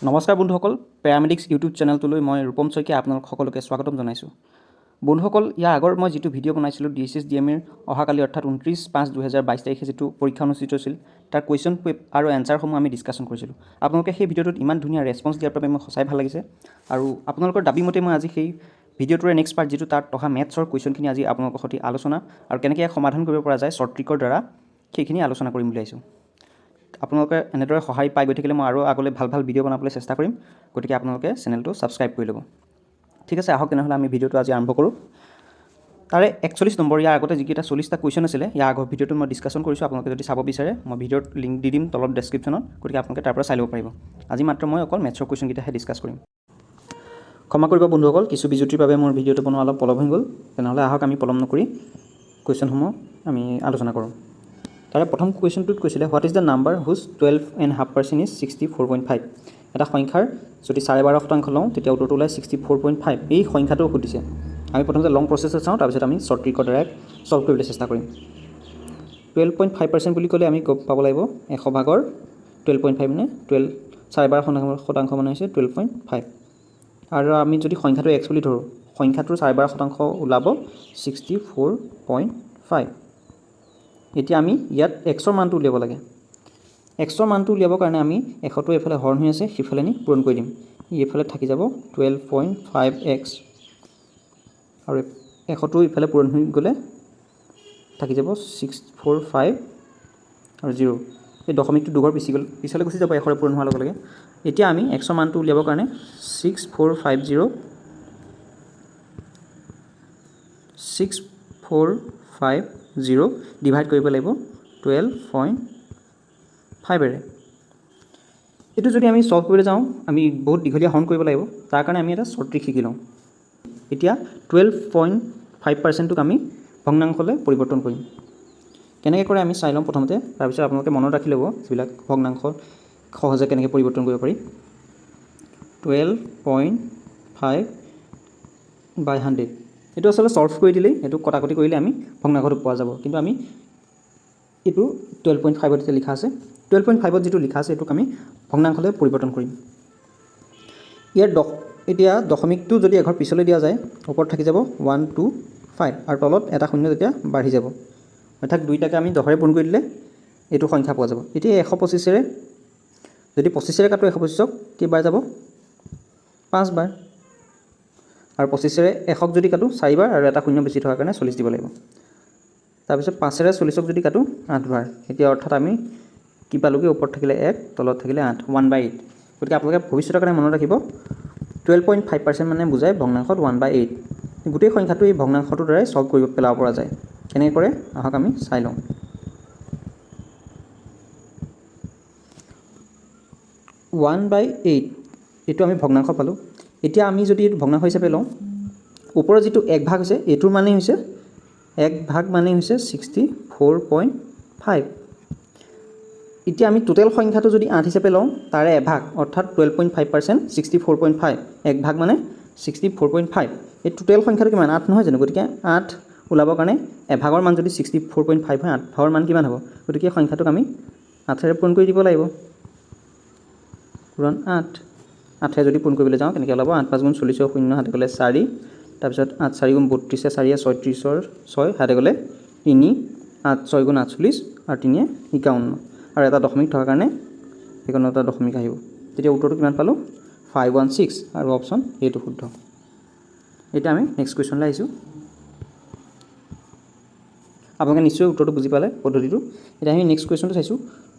নমস্কাৰ বন্ধুসকল, paramedics YouTube চেনেলটোলৈ মই ৰূপম শইকীয়া আপোনালোক সকলোকে স্বাগতম জনাইছোঁ। বন্ধুসকল, ইয়াৰ আগৰ মই যিটো ভিডিঅ' বনাইছিলোঁ DSSDMৰ অহাকালি অৰ্থাৎ 29/5/2022 তাৰিখে যিটো পৰীক্ষা অনুষ্ঠিত হৈছিল তাৰ কুৱেশ্যন আৰু এনচাৰসমূহ আমি ডিছকাশ্যন কৰিছিলোঁ। আপোনালোকে সেই ভিডিঅ'টোত ইমান ধুনীয়া ৰেছপন্স দিয়াৰ বাবে মই সঁচাই ভাল লাগিছে আৰু আপোনালোকৰ দাবী মতে মই আজি সেই ভিডিঅ'টোৰে নেক্সট পাৰ্ট যিটো তাত অহা মেথছৰ কুৱেশ্যনখিনি আজি আপোনালোকৰ সৈতে আলোচনা আৰু কেনেকৈ সমাধান কৰিব পৰা যায় শ্বৰ্ট ট্ৰিকৰ দ্বাৰা সেইখিনি আলোচনা কৰিম বুলি আহিছোঁ। আপোনালোকে এনেদৰে সহায় পাই গৈ থাকিলে মই আৰু আগলৈ ভাল ভাল ভিডিঅ' বনাবলৈ চেষ্টা কৰিম, গতিকে আপোনালোকে চেনেলটো ছাবস্ক্ৰাইব কৰি ল'ব। ঠিক আছে, আহক তেনেহ'লে আমি ভিডিঅ'টো আজি আৰম্ভ কৰোঁ। তাৰে 41 নম্বৰ, ইয়াৰ আগতে যিকেইটা 40টা কুৱেশ্যন আছিলে ইয়াৰ আগৰ ভিডিঅ'টো মই ডিছকাশ্যন কৰিছোঁ। আপোনালোকে যদি চাব বিচাৰে মই ভিডিঅ'ৰ লিংক দি দিম তলত ডেছক্ৰিপশ্যনত, গতিকে আপোনালোকে তাৰ পৰা চাই ল'ব পাৰিব। আজি মাত্ৰ মই অকল মেথছৰ কুৱেশ্যনকেইটাহে ডিছকাছ কৰিম। ক্ষমা কৰিব বন্ধুসকল, কিছু বিজুতিৰ বাবে মোৰ ভিডিঅ'টো বনোৱা অলপ পলম হৈ গ'ল। তেনেহ'লে আহক আমি পলম নকৰি কুৱেশ্যনসমূহ আমি আলোচনা কৰোঁ। তাৰে প্ৰথম কুৱেশ্যনটোত কৈছিলে হোৱাট ইজ দ্য নাম্বাৰ হুজ 12.5% ইজ 64.5। এটা সংখ্যাৰ যদি 12.5% লওঁ তেতিয়া উত্তৰটো ওলাই 64.5। এই সংখ্যাটো সুধিছে। আমি প্ৰথমতে লং প্ৰচেছত চাওঁ, তাৰপিছত আমি শ্বৰ্ট ট্ৰিকৰ দ্বাৰাই ছল্ভ কৰিবলৈ চেষ্টা কৰিম। 12.5% বুলি ক'লে আমি পাব লাগিব 100 / 12.5 মানে 12.5% মানে হৈছে 12.5। আৰু আমি যদি সংখ্যাটো x বুলি ধৰোঁ, সংখ্যাটোৰ 12.5% ওলাব 64.5। এতিয়া আমি ইয়াত xৰ মানটো উলিয়াব লাগে। xৰ মানটো উলিয়াবৰ কাৰণে আমি 100টো এইফালে হৰণ হৈ আছে, সিফালে নি পূৰণ কৰি দিম। এইফালে থাকি যাব 12.5x আৰু 100টো ইফালে পূৰণ হৈ গ'লে থাকি যাব 645 আৰু 0। এই দশমিকটো দুঘৰ পিছলৈ গুচি যাব 100ৰে পূৰণ হোৱাৰ লগে লগে। এতিয়া আমি xৰ মানটো উলিয়াবৰ কাৰণে 6450 ডিভাইড কৰিব লাগিব 12.5ৰে। এইটো যদি আমি ছল্ভ কৰিবলৈ যাওঁ আমি বহুত দীঘলীয়া হৰণ কৰিব লাগিব, তাৰ কাৰণে আমি এটা শ্বৰ্ট ট্ৰিক শিকি লওঁ। এতিয়া 12.5%টোক আমি ভগ্নাংশলৈ পৰিৱৰ্তন কৰিম। কেনেকৈ কৰে আমি চাই লওঁ প্ৰথমতে, তাৰপিছত আপোনালোকে মনত ৰাখি ল'ব যিবিলাক ভগ্নাংশ সহজে কেনেকৈ পৰিৱৰ্তন কৰিব পাৰি। 12.5/100 এইটো আচলতে ছল্ভ কৰি দিলেই, এইটো কটাকটি কৰিলে আমি ভগ্নাংশটো পোৱা যাব, কিন্তু আমি এইটো 12.5ত এতিয়া লিখা আছে। 12.5ত যিটো লিখা আছে এইটোক আমি ভগ্নাংশলৈ পৰিৱৰ্তন কৰিম। ইয়াৰ এতিয়া দশমিকটো যদি এঘৰ পিছলৈ দিয়া যায় ওপৰত থাকি যাব 125 আৰু তলত এটা শূন্য তেতিয়া বাঢ়ি যাব, অৰ্থাৎ দুইটাকে আমি 10ৰে পূৰণ কৰি দিলে এইটো সংখ্যা পোৱা যাব। এতিয়া 125ৰে যদি 25ৰে কাটো 125ক কেইবাৰ যাব 5 বাৰ, আৰু 25ৰে 100ক যদি কাটো 4 বাৰ আৰু এটা শূন্য বেছি থকাৰ কাৰণে 40 দিব লাগিব। তাৰপিছত 5ৰে 40ক যদি কাটো 8 বাৰ। এতিয়া অৰ্থাৎ আমি কি পালোঁগৈ, ওপৰত থাকিলে 1 তলত থাকিলে 8, 1/8। গতিকে আপোনালোকে ভৱিষ্যতৰ কাৰণে মনত ৰাখিব 12.5% মানে বুজায় ভগ্নাংশত 1/8। গোটেই সংখ্যাটো এই ভগ্নাংশটোৰ দ্বাৰাই ছল্ভ কৰিব পেলাব পৰা যায়। কেনেকৈ কৰে আহক আমি চাই লওঁ। 1/8 এইটো আমি ভগ্নাংশ পালোঁ। এতিয়া আমি যদি এইটো ভগ্নাংশ হিচাপে লওঁ, ওপৰত যিটো 1 ভাগ হৈছে এইটোৰ মানেই হৈছে 1 ভাগ মানেই হৈছে 64.5। এতিয়া আমি টোটেল সংখ্যাটো যদি 8 হিচাপে লওঁ তাৰে এভাগ অৰ্থাৎ 12.5% 64.5, 1 ভাগ মানে 64.5। এই টোটেল সংখ্যাটো কিমান 8 নহয় জানো, গতিকে 8 ওলাবৰ কাৰণে এভাগৰ মান যদি 64.5 হয় 8 ভাগৰ মান কিমান হ'ব, গতিকে সংখ্যাটোক আমি 8ৰে পূৰণ কৰি দিব লাগিব। পূৰণ 8ৰে যদি পূৰণ কৰিবলৈ যাওঁ কেনেকৈ ওলাব, 8 5 গুণ 40 0 হাতে গ'লে 4, তাৰপিছত 8 4 গুণ 32 4 36 6 হাতে গ'লে 3, 8 6 গুণ 48 আৰু 3 51 আৰু এটা দশমিক থকাৰ কাৰণে সেইখন এটা দশমিক আহিব। তেতিয়া উত্তৰটো কিমান পালোঁ 516 আৰু অপশ্যন এইটো শুদ্ধ। এতিয়া আমি নেক্সট কুৱেশ্যনলৈ আহিছোঁ। আপোনালোকে নিশ্চয় উত্তৰটো বুজি পালে পদ্ধতিটো। এতিয়া আমি নেক্সট কুৱেশ্যনটো চাইছোঁ।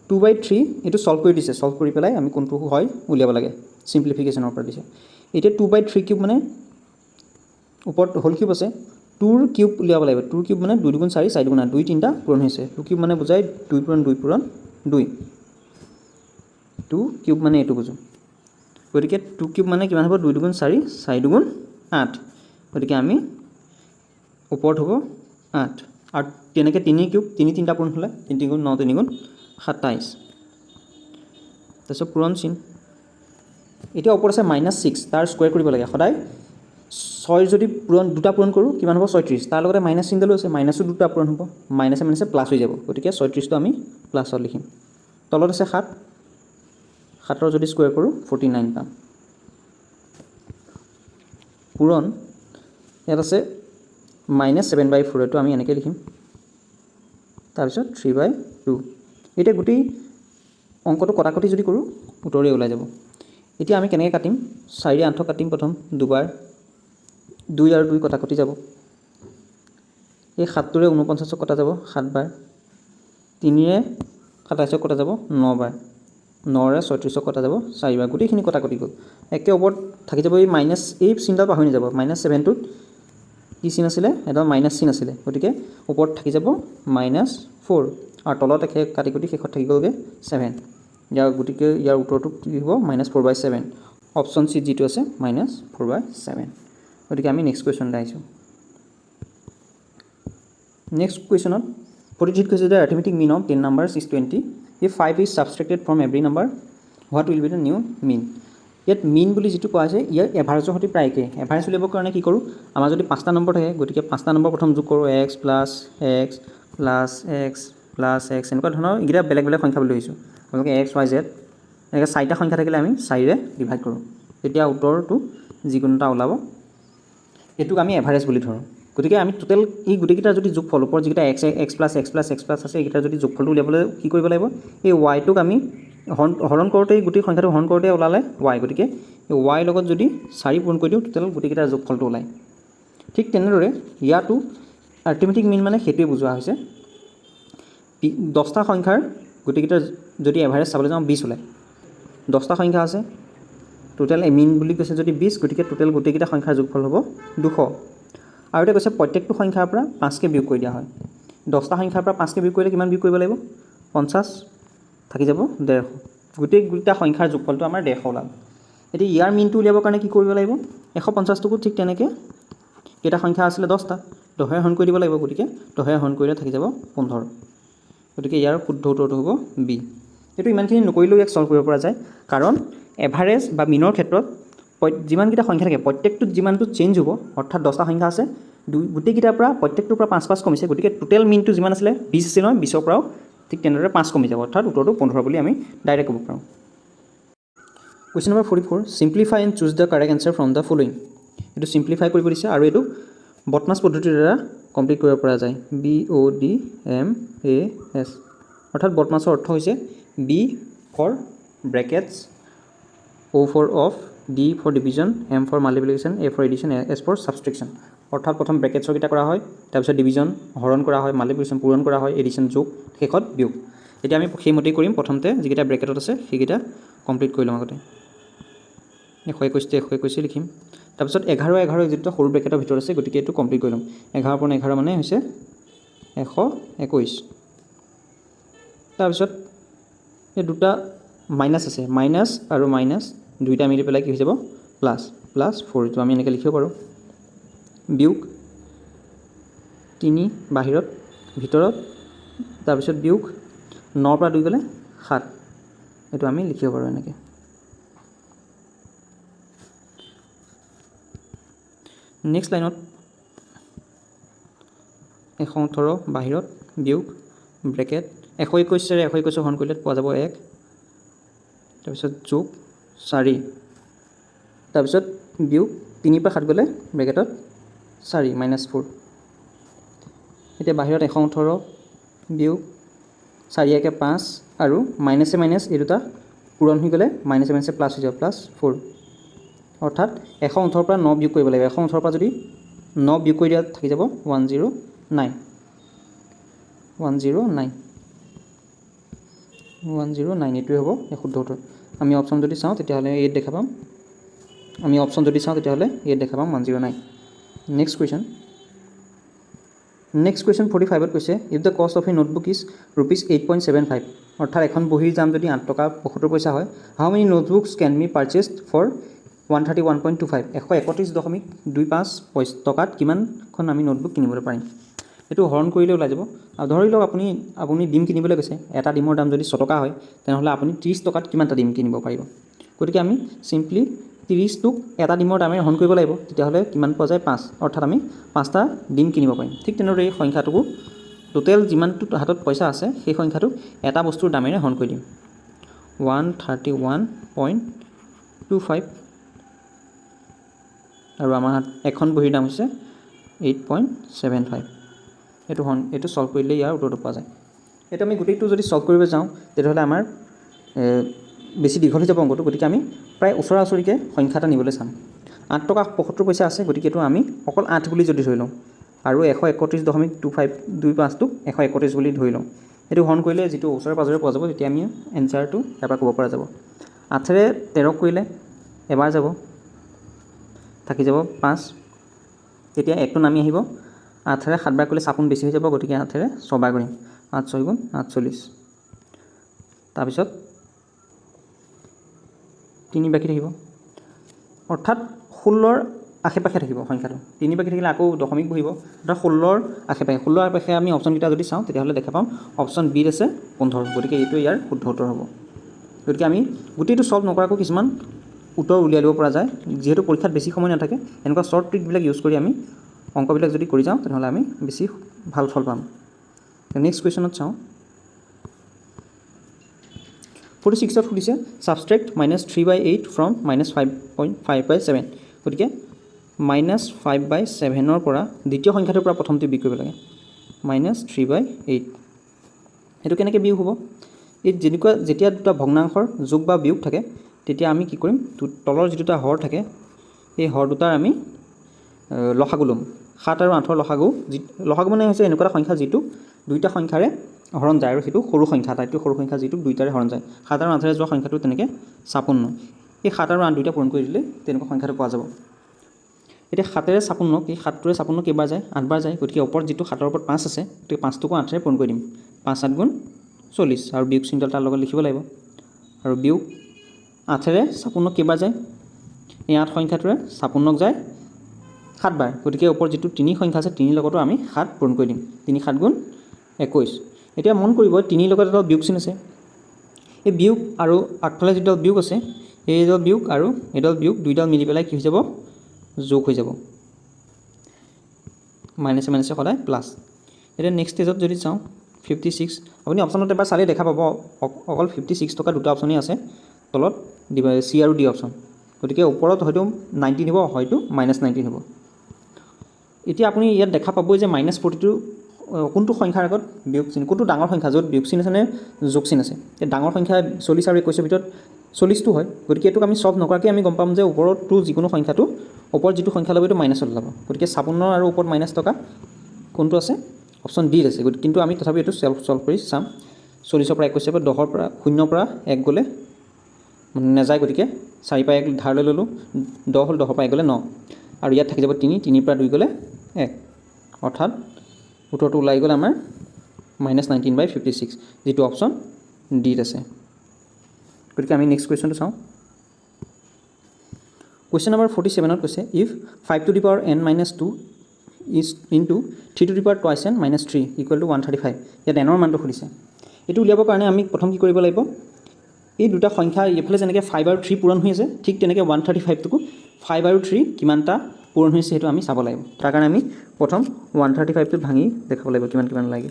2/3 এইটো ছল্ভ কৰি দিছে, ছল্ভ কৰি পেলাই আমি কোনটো হয় উলিয়াব লাগে, ছিম্প্লিফিকেশ্যনৰ ওপৰত দিছে। এতিয়া 2/3 কিউব মানে ওপৰত হোল কিউব আছে, 2ৰ কিউব উলিয়াব লাগিব। 2ৰ কিউব মানে 2 2 গুণ 4 4 2 গুণ 8, 2 3টা পূৰণ হৈছে। 2 কিউব মানে বুজায় 2 পূৰণ 2 পূৰণ 2। 2 কিউব মানে এইটো বুজোঁ, গতিকে 2 কিউব মানে কিমান হ'ব 2 2 গুণ 4 4 2 গুণ 8, গতিকে আমি ওপৰত হ'ব 8 আৰু তেনেকৈ 3 কিউব 3 3টা পূৰণ হ'লে 3 3 গুণ 9 3 গুণ 27, তাৰপিছত পূৰণ চিন। এতিয়া ওপৰত আছে -6, তাৰ স্কুৱেৰ কৰিব লাগে। সদায় 6 যদি দুটা পূৰণ কৰোঁ কিমান হ'ব 36, তাৰ লগতে মাইনাছ চিনডালো আছে, মাইনাছো দুটা পূৰণ হ'ব, মাইনাছে মাইনাছে প্লাছ হৈ যাব, গতিকে 36টো আমি প্লাছত লিখিম। তলত আছে 7 7 যদি স্কুৱেৰ কৰোঁ 49 পাম। পূৰণ ইয়াত আছে -7/4, এইটো আমি এনেকৈ লিখিম। তাৰপিছত 3/2। এতিয়া গোটেই অংকটো কটাকটি যদি কৰোঁ উত্তৰে ওলাই যাব। এতিয়া আমি কেনেকৈ কাটিম? 4 8 কাটিম প্ৰথম দুবাৰ, 2 আৰু 2 কটাকটি যাব। এই 7টোৰে 49 কটা যাব 7 বাৰ, 3ৰে 27 কটা যাব 9 বাৰ, 9ৰে 36 কটা যাব 4 বাৰ। গোটেইখিনি কটাকটি গ'ল। একে ওপৰত থাকি যাব এই চিনডাল পাহৰি নাযাব। -7টোত কি চিন আছিলে? এটা মাইনাছ চিন আছিলে, গতিকে ওপৰত থাকি যাব -4 আৰু তলত একে কাটি কুটি শেষত থাকি গ'লগৈ 7। গতিকে ইয়াৰ উত্তৰটো কি হ'ব? -4/7। অপশ্যন চি যিটো আছে -4/7। গতিকে আমি নেক্সট কুৱেশ্যনলৈ আহিছোঁ। নেক্সট কুৱেশ্যনত 43 কৈছে যে arithmetic mean of 10 numbers is 20. If 5 is subtracted from every number, what will be the new mean? ইয়াত মিন বুলি যিটো কোৱা হৈছে ইয়াৰ এভাৰেজৰ সৈতে প্ৰায় একে। এভাৰেজ উলিয়াবৰ কাৰণে কি কৰোঁ? আমাৰ যদি 5টা নম্বৰ থাকে, গতিকে 5টা নম্বৰ প্ৰথম যোগ কৰোঁ, x + x এনেকুৱা ধৰণৰ এইকেইটা বেলেগ বেলেগ সংখ্যা বুলি ধৰিছোঁ। আপোনালোকে x y z এনেকৈ 4টা সংখ্যা থাকিলে আমি 4ৰে ডিভাইড কৰোঁ, তেতিয়া উত্তৰটো যিকোনো এটা ওলাব। এইটোক আমি এভাৰেজ বুলি ধৰোঁ। গতিকে আমি টোটেল এই গোটেইকেইটা যদি যোগফল ওপৰত যিকেইটা x আছে এইকেইটা যদি যোগফলটো উলিয়াবলৈ কি কৰিব লাগিব? এই ৱাইটোক আমি হৰণ কৰোঁতে গোটেই সংখ্যাটো হৰণ কৰোঁতে ওলালে y, গতিকে এই y লগত যদি 4 পূৰণ কৰি দিওঁ টোটেল গোটেইকেইটাৰ যোগফলটো ওলায়। ঠিক তেনেদৰে ইয়াতো আৰ্থমেটিক মিন মানে সেইটোৱে বুজোৱা হৈছে। 10টা সংখ্যাৰ গোটেইকেইটাৰ যদি এভাৰেজ চাবলৈ যাওঁ 20 ওলায়। 10টা সংখ্যা আছে, টোটেল মিন বুলি কৈছে যদি 20, গতিকে টোটেল গোটেইকেইটা সংখ্যাৰ যোগফল হ'ব 200। আৰু এটা কৈছে প্ৰত্যেকটো সংখ্যাৰ পৰা 5কে বিয়োগ কৰি দিয়া হয়। 10টা সংখ্যাৰ পৰা 5কে বিয়োগ কৰিলে কিমান বিয়োগ কৰিব লাগিব? 50, থাকি যাব 150। গোটেইকেইটা সংখ্যাৰ যোগফলটো আমাৰ 150 ওলাল। এতিয়া ইয়াৰ মিনটো উলিয়াবৰ কাৰণে কি কৰিব লাগিব? 150টোকো ঠিক তেনেকৈ কেইটা সংখ্যা আছিলে? 10টা, 10ৰে হৰণ কৰি দিব লাগিব, গতিকে 10ৰে হৰণ কৰিলে থাকি যাব 15। গতিকে ইয়াৰ শুদ্ধ উত্তৰটো হ'ব বি। এইটো ইমানখিনি নকৰিলেও ইয়াক ছল্ভ কৰিব পৰা যায়, কাৰণ এভাৰেজ বা মিনৰ ক্ষেত্ৰত যিমানকেইটা সংখ্যা থাকে প্ৰত্যেকটোত যিমানটো চেঞ্জ হ'ব, অৰ্থাৎ 10টা সংখ্যা আছে, গোটেইকেইটাৰ পৰা প্ৰত্যেকটোৰ পৰা 5 কমিছে, গতিকে টোটেল মিনটো যিমান আছিলে 20 আছিল নহয়, 20ৰ পৰাও ঠিক তেনেদৰে 5 কমি যাব, অৰ্থাৎ উত্তৰটো 15 বুলি আমি ডাইৰেক্ট ক'ব পাৰোঁ। Question number 44, simplify and choose the correct answer from the following. এইটো চিম্প্লিফাই কৰিব দিছে আৰু এইটো বটমাছ পদ্ধতিৰ দ্বাৰা কমপ্লিট কৰিব পৰা যায়। BODMAS, অৰ্থাৎ বটমাছৰ অৰ্থ হৈছে B for brackets, O for of, D for division, M for multiplication, A for addition, S for subtraction. অৰ্থাৎ প্ৰথম ব্ৰেকেটছৰকেইটা কৰা হয়, তাৰপিছত ডিভিজন হৰণ কৰা হয়, মাল্টিপ্লিকেশ্যন পূৰণ কৰা হয়, এডিশ্যন যোগ, শেষত বিয়োগ। এতিয়া আমি সেইমতেই কৰিম। প্ৰথমতে যিকেইটা ব্ৰেকেটত আছে সেইকেইটা কমপ্লিট কৰি ল'ম। আগতে 121 121 লিখিম। তাৰপিছত 11 11 যিটো সৰু ব্ৰেকেটৰ ভিতৰত আছে, গতিকে এইটো কমপ্লিট কৰি ল'ম। 11 পৰা 11 মানে হৈছে 121। তাৰপিছত এই দুটা মাইনাছ আছে, মাইনাছ আৰু মাইনাছ দুইটা মিলি পেলাই কি হৈ যাব? +4, এইটো আমি এনেকৈ লিখিব পাৰোঁ। বিয়োগ 3 বাহিৰত, ভিতৰত, তাৰপিছত বিয়োগ 9 পৰা 2 গ'লে 7, এইটো আমি লিখিব পাৰোঁ এনেকৈ। নেক্সট লাইনত 118 বাহিৰত, বিয়োগ ব্ৰেকেট 121ৰে 121 হৰণ কৰিলে পোৱা যাব 1, তাৰপিছত যোগ 4, তাৰপিছত বিয়োগ 3 পৰা 7 গ'লে ব্ৰেকেটত 4 -4। এতিয়া বাহিৰত 118 বিয়োগ 4 1 5 আৰু মাইনাছে মাইনাছ এই দুটা পূৰণ হৈ গ'লে মাইনাছে মাইনাছে প্লাছ হৈ যাব, +4। অৰ্থাৎ 118 পৰা 9 বিয়োগ কৰিব লাগিব। 118 পৰা যদি 9 বিয়োগ কৰি দিয়া থাকি যাব 109। 109 এইটোৱে হ'ব শুদ্ধ উত্তৰ। আমি অপশ্যন যদি চাওঁ তেতিয়াহ'লে 8 দেখা পাম। 109। নেক্সট কুৱেশ্যন 45ত কৈছে, if the cost of a notebook is ₹8.75, অৰ্থাৎ এখন বহীৰ দাম যদি 8 টকা 75 পইচা হয়, হাউ মেনি নোটবুকছ কেন বি পাৰ্চেছড ফৰ 131.25, 131.25 টকাত কিমানখন আমি নোটবুক কিনিবলৈ পাৰিম? এইটো হৰণ কৰিলে ওলাই যাব। আৰু ধৰি লওক আপুনি ডিম কিনিবলৈ গৈছে, এটা ডিমৰ দাম যদি 6 টকা হয়, তেনেহ'লে আপুনি 30 টকাত কিমানটা ডিম কিনিব পাৰিব? গতিকে আমি চিম্পলি 30টোক এটা ডিমৰ দামেৰে হৰণ কৰিব লাগিব, তেতিয়াহ'লে কিমান পোৱা যায়? 5, অৰ্থাৎ আমি 5টা ডিম কিনিব পাৰিম। ঠিক তেনেদৰে এই সংখ্যাটোকো টোটেল যিমানটো হাতত পইচা আছে সেই সংখ্যাটোক এটা বস্তুৰ দামেৰে হৰণ কৰি দিম। 131.25 আৰু আমাৰ এখন বহীৰ দাম হৈছে 8.75 এইটো সলভ কৰিলে ইয়াৰ উত্তৰটো পোৱা যায় এইটো আমি গোটেইটো যদি সলভ কৰিব যাওঁ তেতিয়াহ'লে আমাৰ বেছি দীঘল হৈ যাব অংকটো গতিকে আমি প্ৰায় ওচৰা ওচৰিকৈ সংখ্যা এটা নিবলৈ চাম 8 টকা 75 পইচা আছে গতিকে এইটো আমি অকল 8 বুলি যদি ধৰি লওঁ আৰু 131.25টোক 131 বুলি ধৰি লওঁ এইটো হৰণ কৰিলে যিটো ওচৰে পাজৰে পোৱা যাব তেতিয়া আমি এনসাৰটো ইয়াৰ পৰা ক'ব পৰা যাব 8ৰে 13 কৰিলে এবাৰ যাব থাকি যাব 5 তেতিয়া 1টো নামি আহিব 8ৰে 7 বাৰ কৰিলে 56 বেছি হৈ যাব গতিকে 8ৰে 6 বাৰ কৰিম 8 6 গুণ 48 তাৰপিছত 3 বাকী থাকিব অৰ্থাৎ 16ৰ আশে-পাশে থাকিব সংখ্যাটো 3 বাকী থাকিলে আকৌ দশমিক বহিব অৰ্থাৎ 16ৰ আশে-পাশে আমি অপশ্যনকেইটা যদি চাওঁ তেতিয়াহ'লে দেখা পাম অপশ্যন বিত আছে 15 গতিকে এইটো ইয়াৰ শুদ্ধ উত্তৰ হ'ব গতিকে আমি গোটেইটো সলভ নকৰাকৈ কিছুমান উত্তৰ উলিয়াই দিব পৰা যায় যিহেতু পৰীক্ষাত বেছি সময় নাথাকে এনেকুৱা শ্বৰ্ট ট্ৰিকবিলাক ইউজ কৰি আমি অংকবিলাক যদি কৰি যাওঁ তেতিয়াহ'লে আমি বেছি ভাল ফল পাম নেক্সট কুৱেশ্যনত চাওঁ 46ত সুধিছে ছাবষ্ট্ৰেক্ট -3/8 ফ্ৰম -5.5/7 গতিকে -5/7ৰ পৰা দ্বিতীয় সংখ্যাটোৰ পৰা প্ৰথমটো বিয়োগ কৰিব লাগে -3/8 সেইটো কেনেকৈ বিয়োগ হ'ব এই যেতিয়া দুটা ভগ্নাংশৰ যোগ বা বিয়োগ থাকে তেতিয়া আমি কি কৰিম তলৰ যিটো হৰ থাকে এই হৰ দুটাৰ আমি লসাগু ল'ম 7 আৰু 8ৰ লসাগু মানে হৈছে এনেকুৱা এটা সংখ্যা যিটো দুইটা সংখ্যাৰে হৰণ যায় আৰু সেইটো সৰু সংখ্যা এটা এইটো সৰু সংখ্যা যিটো দুইটাৰে হৰণ যায় 7 আৰু 8ৰে যোৱা সংখ্যাটো তেনেকৈ 56 এই 7 আৰু 8 দুইটা পূৰণ কৰি দিলে তেনেকুৱা সংখ্যাটো পোৱা যাব এতিয়া 7ৰে 56 কি 7টোৰে 56 কেইবাৰ যায় 8 বাৰ যায় গতিকে ওপৰত যিটো 7ৰ ওপৰত 5 আছে গতিকে 5টোকো 8ৰে পূৰণ কৰি দিম 5 7 গুণ 40 আৰু বিয়োগ চিহ্নডাল তাৰ লগত লিখিব লাগিব আৰু বিয়োগ 8ৰে 56 কেইবাৰ যায় এই 8 সংখ্যাটোৰে 56ক যায় 7 বাৰ গতিকে ওপৰত যিটো 3 সংখ্যা আছে 3 লগতো আমি 7 পূৰণ কৰি দিম 3 7 গুণ 21 এতিয়া মন কৰিব 3 লগত এটা বিয়োগ চিন আছে এই বিয়োগ আৰু আগফালে যিটো বিয়োগ আছে এইডাল বিয়োগ আৰু এইডাল বিয়োগ দুইডাল মিলি পেলাই কি হৈ যাব যোগ হৈ যাব মাইনাছে মাইনাছে সদায় প্লাছ এতিয়া নেক্সট ষ্টেজত যদি চাওঁ 56 আপুনি অপশ্যনত এবাৰ চালে দেখা পাব অকল 56 টকা দুটা অপশ্যনেই আছে তলত চি আৰু ডি অপশ্যন গতিকে ওপৰত হয়তো 19 হ'ব হয়তো -19 হ'ব এতিয়া আপুনি ইয়াত দেখা পাবই যে -42 কোনটো সংখ্যাৰ আগত বিয়োগ চিন কোনটো ডাঙৰ সংখ্যা য'ত বিয়োগ চিন আছে নে যোগ চিন আছে এই ডাঙৰ সংখ্যা 40 আৰু 21ৰ ভিতৰত 40টো হয় গতিকে এইটোক আমি সলভ নকৰাকৈ আমি গম পাম যে ওপৰতো যিকোনো সংখ্যাটো ওপৰত যিটো সংখ্যা ল'ব এইটো মাইনাছত ওলাব গতিকে 56 আৰু ওপৰত মাইনাছ টকা কোনটো আছে অপশ্যন ডিত আছে কিন্তু আমি তথাপি এইটো সলভ কৰি চাম 40ৰ পৰা 21ৰ পৰা 10ৰ পৰা 0ৰ পৰা 1 গ'লে নেযায় গতিকে 4 পৰা 1 ধাৰলৈ ল'লোঁ 10 হ'ল 10ৰ পৰা 1 গ'লে 9 আৰু ইয়াত থাকি যাব 3 পৰা 2 গ'লে 1 অৰ্থাৎ উত্তৰটো ওলাই গ'ল আমাৰ -19/56 যিটো অপশ্যন ডিত আছে গতিকে আমি নেক্সট কুৱেশ্যনটো চাওঁ কুৱেশ্যন নম্বৰ 47ত কৈছে if 5 to the power n - 2 is into 3 to the power twice n - 3 = 135 ইয়াত nৰ মানটো সুধিছে এইটো উলিয়াবৰ কাৰণে আমি প্ৰথম কি কৰিব লাগিব এই দুটা সংখ্যা এইফালে যেনেকৈ 5 আৰু 3 পূৰণ হৈ আছে ঠিক তেনেকৈ 135টোকো 5 আৰু 3 কিমানটা পূৰণ হৈছে সেইটো আমি চাব লাগিব তাৰ কাৰণে আমি প্ৰথম 135টো ভাঙি দেখাব লাগিব কিমান লাগে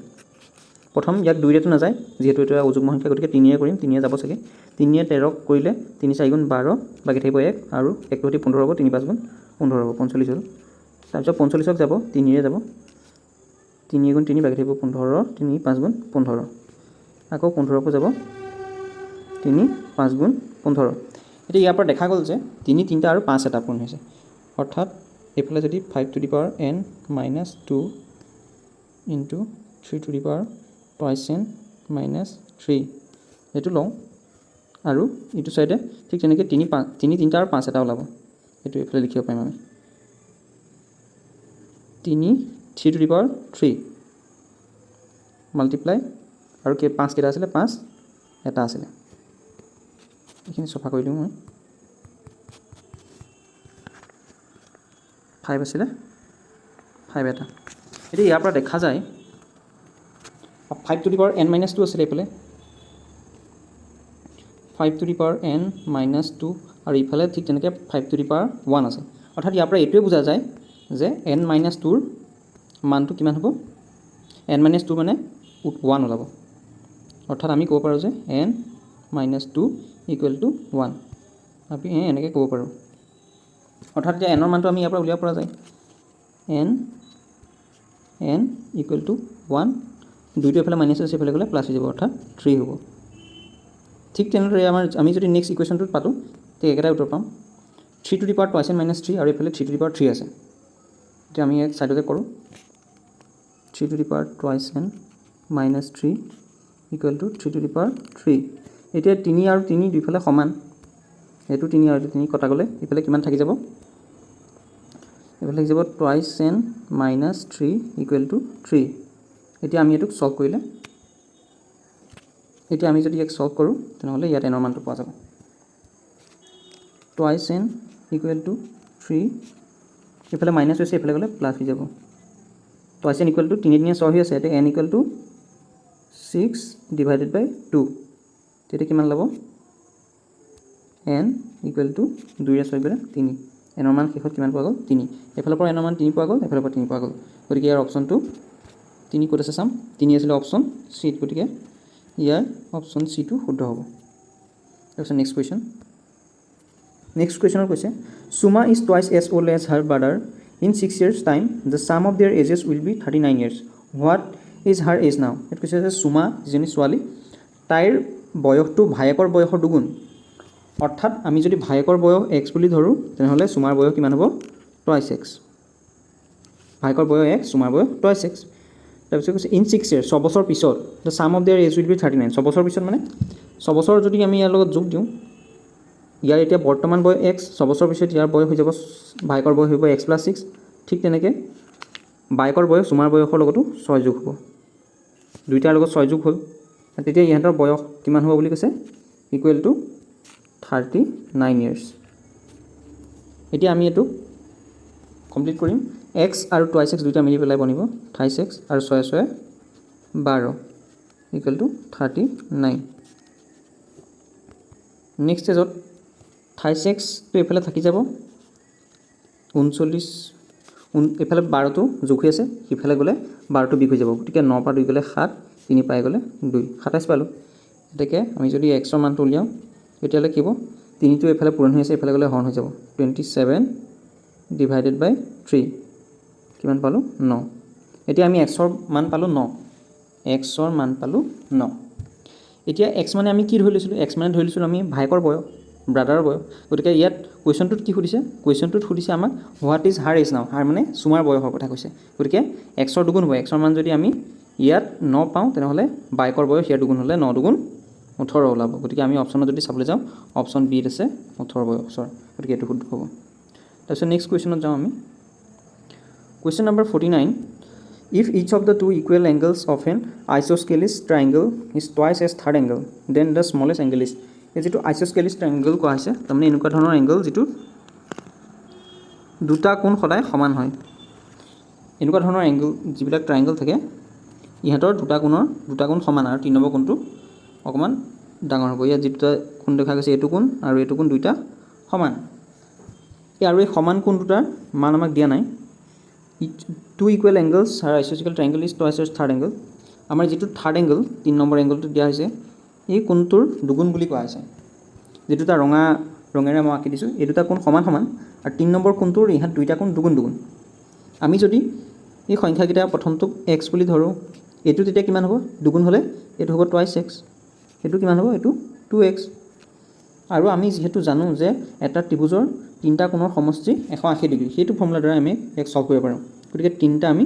প্ৰথম ইয়াক 2ৰেটো নাযায় যিহেতু এটা অযুগ্ম সংখ্যা গতিকে 3ৰে কৰিম 3ৰে যাব চাগে 3ৰে 13 কৰিলে 3 4 গুণ 12 বাকী থাকিব 1 আৰু 1 + 15 হ'ব 3 5 গুণ 15 হ'ব 45 হ'ল তাৰপিছত 45ক যাব 3ৰে যাব 3 গুণ 3 বাকী থাকিব 15 3 5 গুণ 15 আকৌ 15কো যাব 3 5 গুণ 15 এতিয়া ইয়াৰ পৰা দেখা গ'ল যে 3 3টা আৰু 5 এটা পূৰণ হৈছে অৰ্থাৎ এইফালে যদি 5 to the power n - 2 into 3 to the power twice n - 3 এইটো লওঁ আৰু এইটো চাইডে ঠিক তেনেকৈ 3 3টা আৰু 5 এটা ওলাব এইটো এইফালে লিখিব পাৰিম আমি 3 to the power 3 মাল্টিপ্লাই আৰু 5 কেইটা আছিলে 5 এটা আছিলে এইখিনি চফা কৰি দিওঁ মই 5 আছিলে 5 এটা এতিয়া ইয়াৰ পৰা দেখা যায় 5 to the power n - 2 আছিলে এইফালে 5 to the power n - 2 আৰু ইফালে ঠিক তেনেকৈ 5 to the power 1 আছে অৰ্থাৎ ইয়াৰ পৰা এইটোৱে বুজা যায় যে n - 2ৰ মানটো কিমান হ'ব n - 2 মানে 1 ওলাব অৰ্থাৎ আমি ক'ব পাৰোঁ যে n মাইনাছ 2 ইকুৱেল টু 1 আমি এনেকৈ ক'ব পাৰোঁ। অৰ্থাৎ এতিয়া এনৰ মানটো আমি ইয়াৰ পৰা উলিয়াব পৰা যায় n ইকুৱেল টু 1 দুইটো এফালে মাইনাছ আছে এফালে গ'লে প্লাছ হৈ যাব অৰ্থাৎ 3 হ'ব। ঠিক তেনেদৰে আমি যদি নেক্সট ইকুৱেশ্যনটোত পাতোঁ তেতিয়া একেটাই উত্তৰ পাম 3 to the power twice N minus 3 আৰু এইফালে 3 টু দি পাৱাৰ 3 আছে। এতিয়া আমি এক ছাইডতে কৰোঁ 3 to the power twice N minus 3 equal to 3 to the power 3। এতিয়া 3 আৰু 3 দুইফালে সমান, এইটো 3 আৰু এইটো 3 কটা গ'লে এইফালে কিমান থাকি যাব, এইফালে থাকি যাব twice N minus 3 equal to 3। এতিয়া আমি এইটোক ছল্ভ কৰিলে এতিয়া আমি যদি ইয়াক ছল্ভ কৰোঁ তেনেহ'লে ইয়াত এনৰ মানটো পোৱা যাব টুৱাইছ এন ইকুৱেল টু 3 এইফালে মাইনাছ হৈছে এইফালে গ'লে প্লাছ হৈ যাব টুৱাইছ এন ইকুৱেল টু 3 3 6 হৈ আছে এতিয়া এন ইকুৱেল টু 6 ডিভাইডেড বাই 2 তেতিয়া কিমান ল'ব এন ইকুৱেল টু 2 6 গ'লে 3 এনৰ মান শেষত কিমান পোৱা গ'ল 3 এইফালৰ পৰা এনৰ মান 3 পোৱা গ'ল এইফালৰ পৰা 3 পোৱা গ'ল গতিকে ইয়াৰ অপশ্যনটো 3 ক'ত আছে চাম 3 আছিলে অপশ্যন চিত গতিকে ইয়াৰ অপশ্যন চিটো শুদ্ধ হ'ব। তাৰপিছত নেক্সট কুৱেশ্যনৰ কৈছে Suma is twice as old as her brother in 6 years time the sum of their ages will be 39 years what is her age now. এইটো কৈছে যে সুমা যিজনী ছোৱালী তাইৰ বয়সটো ভায়েকৰ বয়সৰ দুগুণ অৰ্থাৎ আমি যদি ভায়েকৰ বয়স x বুলি ধৰোঁ তেনেহ'লে সুমাৰ বয়স কিমান হ'ব টুৱাইছ x ভায়েকৰ বয়স x সুমাৰ বয়স টুৱাইছ x। তাৰপিছত কৈছে ইন 6 years 6 বছৰ পিছত the sum of their age will be 39 6 বছৰ পিছত মানে 6 বছৰ যদি আমি ইয়াৰ লগত যোগ দিওঁ ইয়াৰ এতিয়া বৰ্তমান বয়স x 6 বছৰ পিছত ইয়াৰ বয়স হৈ যাব ভায়েকৰ বয়স হ'ব x + 6 ঠিক তেনেকৈ বাইকৰ বয়স সুমাৰ বয়সৰ লগতো 6 যোগ হ'ব দুইটাৰ লগত 6 যোগ হ'ল তেতিয়া ইহঁতৰ বয়স কিমান হ'ব বুলি কৈছে ইকুৱেল টু 39 years। এতিয়া আমি এইটো কমপ্লিট কৰিম x আৰু টুৱাইছ x দুইটা মিলি পেলাই বনিব 28x আৰু 6 6 12 ইকুৱেল টু 39। নেক্সট ষ্টেজত 28xটো এইফালে থাকি যাব 39 এইফালে 12টো যোগ হৈ আছে সিফালে গ'লে 12টো বিগ হৈ যাব গতিকে 9 পৰা 2 গ'লে 7 3 পাই গ'লে 2 27 পালোঁ। গতিকে আমি যদি xৰ মানটো উলিয়াওঁ তেতিয়াহ'লে কি হ'ব 3টো এইফালে পূৰণ হৈ আছে এইফালে গ'লে হৰণ হৈ যাব 27 ডিভাইডেড বাই 3 কিমান পালোঁ 9। এতিয়া আমি xৰ মান পালোঁ 9 xৰ মান পালোঁ 9। এতিয়া x মানে আমি কি ধৰি লৈছিলোঁ x মানে ধৰি লৈছিলোঁ আমি ভায়েকৰ বয়স ব্ৰাদাৰৰ বয়স গতিকে ইয়াত কুৱেশ্যনটোত কি সুধিছে কুৱেশ্যনটোত সুধিছে আমাক হোৱাট ইজ হাৰ এজ নাও হাৰ মানে সুমাৰ বয়সৰ কথা কৈছে গতিকে xৰ দুগুণ হ'ব xৰ মান যদি আমি ইয়াত 9 পাওঁ তেনেহ'লে বাইকৰ বয়স ইয়াৰ দুগুণ হ'লে 9 দুগুণ 18 ওলাব গতিকে আমি অপশ্যনত যদি চাবলৈ যাওঁ অপশ্যন বিত আছে 18 বয়সৰ গতিকে এইটো শুদ্ধ হ'ব। তাৰপিছত নেক্সট কুৱেশ্যনত যাওঁ আমি question number 49 if each of the two equal angles of an isosceles triangle is twice as third angle then the smallest angle is এই যিটো আইচ'স্কেলিছ ট্ৰাইংগল কোৱা হৈছে তাৰমানে এনেকুৱা ধৰণৰ এংগল যিটো দুটা কোণ সদায় সমান হয় এনেকুৱা ধৰণৰ এংগল যিবিলাক ট্ৰাইংগল থাকে ইহঁতৰ দুটা কোণ সমান আৰু 3 নম্বৰ কোণটো অকণমান ডাঙৰ হ'ব ইয়াত যি দুটা কোণ দেখা গৈছে এইটো কোণ আৰু এইটো কোণ দুইটা সমান আৰু এই সমান কোণ দুটাৰ মান আমাক দিয়া নাই টু ইকুৱেল এংগলছ আৰু আইচ'স্কেল triangle is twice as third angle আমাৰ যিটো থাৰ্ড এংগল 3 নম্বৰ এংগলটো দিয়া হৈছে এই কোণটোৰ দুগুণ বুলি কোৱা হৈছে যি দুটা ৰঙেৰে মই আঁকি দিছোঁ এই দুটা কোণ সমান সমান আৰু 3 নম্বৰ কোণটোৰ ইহঁত দুইটা কোণ দুগুণ দুগুণ আমি যদি এই সংখ্যাকেইটা প্ৰথমটোক x বুলি ধৰোঁ এইটো তেতিয়া কিমান হ'ব দুগুণ হ'লে এইটো হ'ব টুৱাইছ x এইটো কিমান হ'ব এইটো 2x আৰু আমি যিহেতু জানো যে এটা ত্ৰিভুজৰ তিনিটা কোণৰ সমষ্টি 180 ডিগ্ৰী সেইটো ফৰ্মুলাৰ দ্বাৰা আমি এক সলভ কৰিব পাৰোঁ গতিকে তিনিটা আমি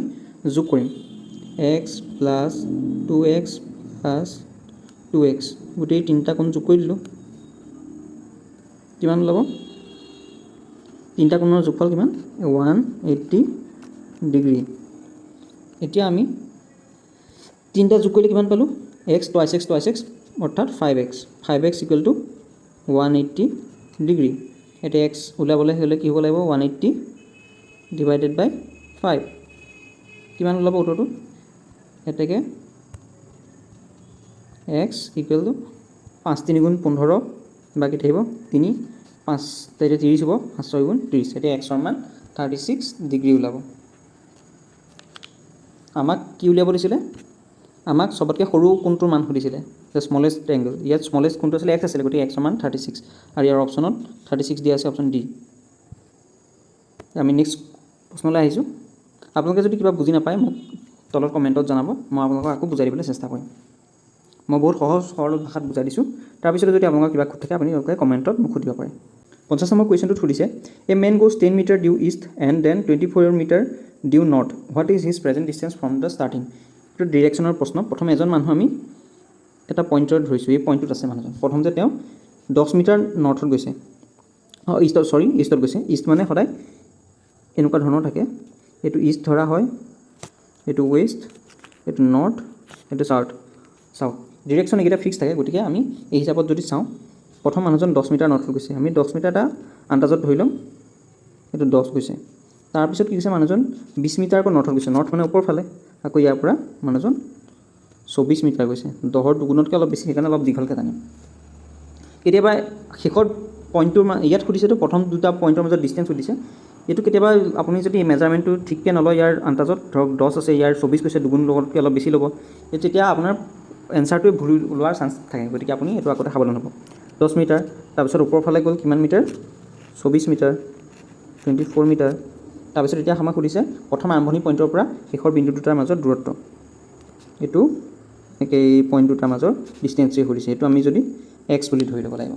যোগ কৰিম x + 2x + 2x গোটেই তিনিটা কোণ যোগ কৰি দিলোঁ কিমান ওলাব তিনিটা কোণৰ যোগফল কিমান 180 ডিগ্ৰী। এতিয়া আমি তিনিটা যোগ কৰিলে কিমান পালোঁ x টুৱাইছ x অৰ্থাৎ 5x ইকুৱেল টু 180 ডিগ্ৰী। এতিয়া x ওলাবলৈ হ'লে কি হ'ব লাগিব 180 ডিভাইডেড বাই 5 কিমান ওলাব উত্তৰটো এতেকে x ইকুৱেল টু 5 3 গুণ 15 বাকী থাকিব 3 5 তেতিয়া 30 হ'ব 5 6 গুণ 30 এতিয়া xৰ মান 36 ডিগ্ৰী ওলাব। আমাক কি উলিয়াব দিছিলে আমাক চবতকৈ সৰু কোনটোৰ মান সুধিছিলে দ্য স্মলেষ্ট ট্ৰায়েংগল ইয়াত স্মলেষ্ট কোনটো আছিলে এক্স আছিলে গতিকে এক্সৰ মান 36 আৰু ইয়াৰ অপশ্যনত 36 দিয়া আছে অপশ্যন ডি আমি নেক্সট প্ৰশ্নলৈ আহিছোঁ আপোনালোকে যদি কিবা বুজি নাপায় মোক তলত কমেণ্টত জনাব মই আপোনালোকক আকৌ বুজাই দিবলৈ চেষ্টা কৰিম মই বহুত সহজ সৰল ভাষাত বুজাই দিছোঁ তাৰপিছতে যদি আপোনালোকৰ কিবা খুঁত থাকে আপোনালোকে কমেণ্টত মোক সুধিব পাৰে 50 নম্বৰ কুৱেশ্যনটোত সুধিছে a man goes 10 metre due east and then 24 metre due north what is his present distance from the starting এইটো ডিৰেকশ্যনৰ প্ৰশ্ন প্ৰথম এজন মানুহ আমি এটা পইণ্টত ধৰিছোঁ এই পইণ্টটোত আছে মানুহজন প্ৰথম যে তেওঁ 10 মিটাৰ নৰ্থত গৈছে ইষ্টত গৈছে ইষ্ট মানে সদায় এনেকুৱা ধৰণৰ থাকে এইটো ইষ্ট ধৰা হয় এইটো ৱেষ্ট এইটো নৰ্থ এইটো চাউথ ডিৰেকশ্যন এইকেইটা ফিক্স থাকে গতিকে আমি এই হিচাপত যদি চাওঁ প্ৰথম মানুহজন 10 মিটাৰ নৰ্থত গৈছে আমি 10 মিটাৰ এটা আন্দাজত ধৰি ল'ম এইটো 10 গৈছে তাৰপিছত কি কৈছে মানুহজন 20 মিটাৰ আকৌ নৰ্থত গৈছে নৰ্থ মানে ওপৰ ফালে আকৌ ইয়াৰ পৰা মানুহজন 24 মিটাৰ গৈছে 10ৰ দুগুণতকৈ অলপ বেছি সেইকাৰণে অলপ দীঘলকৈ টানিম কেতিয়াবা শেষৰ পইণ্টটোৰ ইয়াত সুধিছেতো প্ৰথম দুটা পইণ্টৰ মাজত ডিষ্টেঞ্চ সুধিছে এইটো কেতিয়াবা আপুনি যদি মেজাৰমেণ্টটো ঠিককৈ নলয় ইয়াৰ আন্দাজত ধৰক 10 আছে ইয়াৰ 24 কৈছে দুগুণ লগতকৈ অলপ বেছি ল'ব তেতিয়া আপোনাৰ এনচাৰটোৱে ভুল ওলোৱাৰ চান্স থাকে গতিকে আপুনি এইটো আগতে সাৱধান হ'ব 10 মিটাৰ তাৰপিছত ওপৰ ফালে গ'ল কিমান মিটাৰ 24 মিটাৰ 24 মিটাৰ তাৰপিছত এতিয়া আমাক সুধিছে প্ৰথম আৰম্ভণি পইণ্টৰ পৰা শেষৰ বিন্দু দুটাৰ মাজত দূৰত্ব এইটো এই পইণ্ট দুটাৰ মাজৰ ডিষ্টেঞ্চটোৱে সুধিছে এইটো আমি যদি এক্স বুলি ধৰি ল'ব লাগিব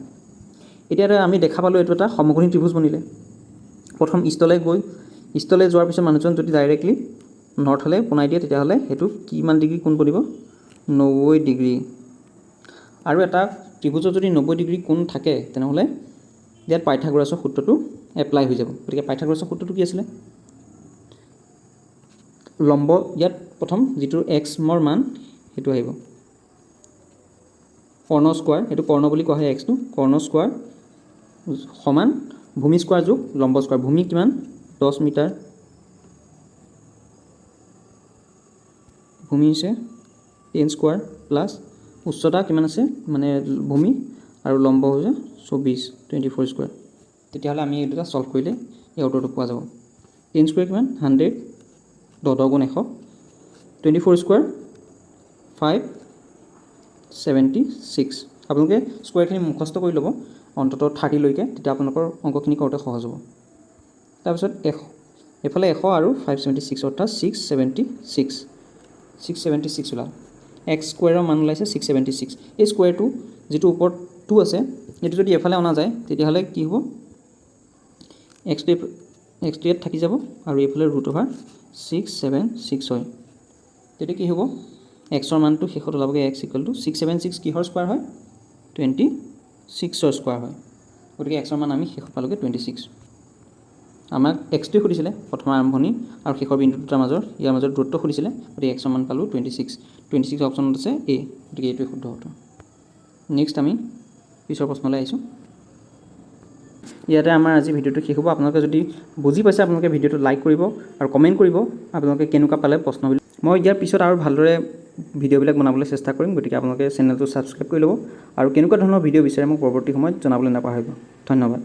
এতিয়া আমি দেখা পালোঁ এইটো এটা সমকোণী ত্ৰিভুজ বনিলে প্ৰথম ইষ্টলৈ যোৱাৰ পিছত মানুহজন যদি ডাইৰেক্টলি নৰ্থলৈ পোনাই দিয়ে তেতিয়াহ'লে সেইটো কিমান ডিগ্ৰী কোণ বনিব 90 ডিগ্ৰী আৰু এটা ত্ৰিভুজত যদি 90 ডিগ্ৰী কোণ থাকে তেনেহ'লে ইয়াত পাইথাগোৰাছৰ সূত্ৰটো এপ্লাই হৈ যাব গতিকে পাইথাগোৰাছৰ সূত্ৰটো কি আছিলে লম্ব ইয়াত প্ৰথম যিটো এক্সৰ মান সেইটো আহিব কৰ্ণ স্কোৱাৰ এইটো কৰ্ণ বুলি কোৱা হয় এক্সটো কৰ্ণ স্কোৱাৰ সমান ভূমি স্কোৱাৰ যোগ লম্ব স্কোৱাৰ ভূমি কিমান 10 মিটাৰ ভূমি হৈছে 10 স্কোৱাৰ প্লাছ উচ্চতা কিমান আছে মানে ভূমি আৰু লম্ব হৈছে 24 স্কোৱাৰ তেতিয়াহ'লে আমি এই দুটা সলভ কৰিলে এই উত্তৰটো পোৱা যাব 10 স্কোৱাৰ কিমান 100 10 গুণ 100 24 স্কোৱাৰ 576 আপোনালোকে স্কোৱাৰখিনি মুখস্থ কৰি ল'ব অন্ততঃ 30 লৈকে তেতিয়া আপোনালোকৰ অংকখিনি কৰোঁতে সহজ হ'ব তাৰপিছত এফালে 100 আৰু 576 অৰ্থাৎ 676 ওলাল এক্স স্কোৱাৰৰ মান ওলাইছে 676 এই স্কোৱাৰটো যিটো ওপৰত 2 আছে এইটো যদি এফালে অনা যায় তেতিয়াহ'লে কি হ'ব এক্সটো ইয়াত থাকি যাব আৰু এইফালে √676 হয় তেতিয়া কি হ'ব এক্সৰ মানটো শেষত ওলাবগৈ এক্স ইকুৱেল টু 676 কিহৰ স্কোৱাৰ হয় 26ৰ স্কোৱাৰ হয় গতিকে এক্সৰ মান আমি শেষত পালোগৈ 26 আমাক এক্সটোৱে সুধিছিলে প্ৰথম আৰম্ভণি আৰু শেষৰ বিন্দু দুটাৰ ইয়াৰ মাজত দূৰত্ব সুধিছিলে গতিকে এক্সৰ মান পালোঁ 26 অপশ্যনত আছে এ গতিকে এইটোৱে শুদ্ধ উত্তৰ নেক্সট আমি পিছৰ প্ৰশ্নলৈ আহিছোঁ ইয়াতে আমাৰ আজি ভিডিঅ'টো শেষ হ'ব আপোনালোকে যদি বুজি পাইছে আপোনালোকে ভিডিঅ'টো লাইক কৰিব আৰু কমেণ্ট কৰিব আপোনালোকে কেনেকুৱা পালে প্ৰশ্নবিলাক মই ইয়াৰ পিছত আৰু ভালদৰে ভিডিঅ'বিলাক বনাবলৈ চেষ্টা কৰিম গতিকে আপোনালোকে চেনেলটো ছাবস্ক্ৰাইব কৰি ল'ব আৰু কেনেকুৱা ধৰণৰ ভিডিঅ' বিচাৰে মোক পৰৱৰ্তী সময়ত জনাবলৈ নাপাহৰিব ধন্যবাদ